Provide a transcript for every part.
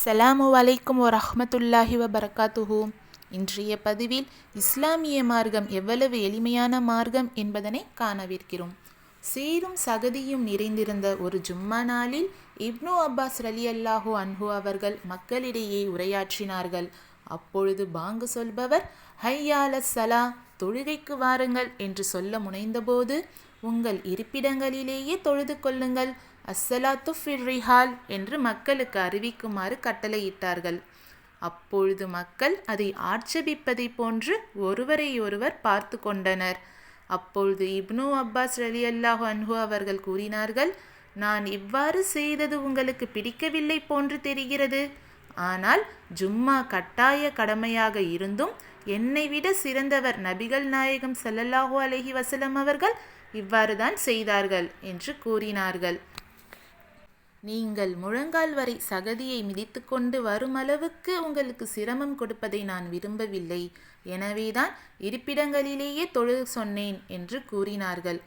அஸ்ஸலாமு அலைக்கும் வரஹ்மத்துல்லாஹி வபரகாத்துஹு. இன்றைய பதிவில் இஸ்லாமிய மார்க்கம் எவ்வளவு எளிமையான மார்க்கம் என்பதனை காணவிருக்கிறோம். சேரும் சகதியும் நிறைந்திருந்த ஒரு ஜும்மா நாளில் இப்னு அப்பாஸ் ரலியல்லாஹு அன்ஹு அவர்கள் மக்களிடையே உரையாற்றினார்கள். அப்பொழுது பாங்கு சொல்பவர் ஹய்யா அலஸ் ஸலா, தொழுகைக்கு வாருங்கள் என்று சொல்ல முனைந்தபோது, உங்கள் இருப்பிடங்களிலேயே தொழுது கொள்ளுங்கள், அஸ்ஸலாத்து ஃபிர் ரிஹால் என்று மக்களுக்கு அறிவிக்குமாறு கட்டளையிட்டார்கள். அப்பொழுது மக்கள் அதை ஆட்சேபிப்பதை போன்று ஒருவரையொருவர் பார்த்து கொண்டனர். அப்பொழுது இப்னு அப்பாஸ் ரலியல்லாஹு அன்ஹு அவர்கள் கூறினார்கள், நான் இவ்வாறு செய்தது உங்களுக்கு பிடிக்கவில்லை போன்று தெரிகிறது. ஆனால் ஜும்மா கட்டாய கடமையாக இருந்தும் என்னை விட சிறந்தவர் நபிகள் நாயகம் ஸல்லல்லாஹு அலைஹி வஸல்லம் அவர்கள் இவ்வாறு தான் செய்தார்கள் என்று கூறினார்கள். நீங்கள் முழங்கால் வரை சகதியை மிதித்து கொண்டு வருமளவுக்கு உங்களுக்கு சிரமம் கொடுப்பதை நான் விரும்பவில்லை. எனவேதான் இருப்பிடங்களிலேயே தொழ சொன்னேன் என்று கூறினார்கள்.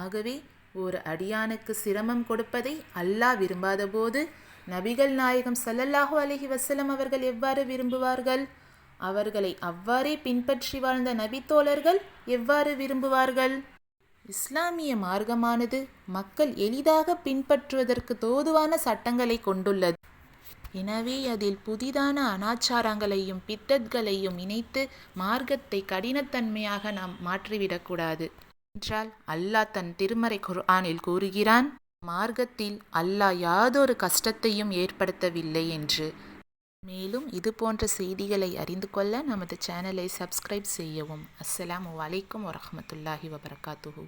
ஆகவே ஒரு அடியானுக்கு சிரமம் கொடுப்பதை அல்லாஹ் விரும்பாத போது நபிகள் நாயகம் ஸல்லல்லாஹு அலைஹி வஸல்லம் அவர்கள் எவ்வாறு விரும்புவார்கள்? அவர்களை அவ்வாறே பின்பற்றி வாழ்ந்த நபித்தோழர்கள் எவ்வாறு விரும்புவார்கள்? இஸ்லாமிய மார்க்கமானது மக்கள் எளிதாக பின்பற்றுவதற்கு தோதுவான சட்டங்களை கொண்டுள்ளது. எனவே அதில் புதிதான அனாச்சாரங்களையும் பித்தத்களையும் இணைத்து மார்க்கத்தை கடினத்தன்மையாக நாம் மாற்றிவிடக்கூடாது. என்றால் அல்லாஹ் தன் திருமறை குர்ஆனில் கூறுகிறான், மார்க்கத்தில் அல்லாஹ் யாதொரு கஷ்டத்தையும் ஏற்படுத்தவில்லை என்று. மேலும் இது போன்ற செய்திகளை அறிந்து கொள்ள நமது சேனலை சப்ஸ்கிரைப் செய்யவும். அஸ்ஸலாமு அலைக்கும் வரஹ்மத்துல்லாஹி வபரகாத்துஹு.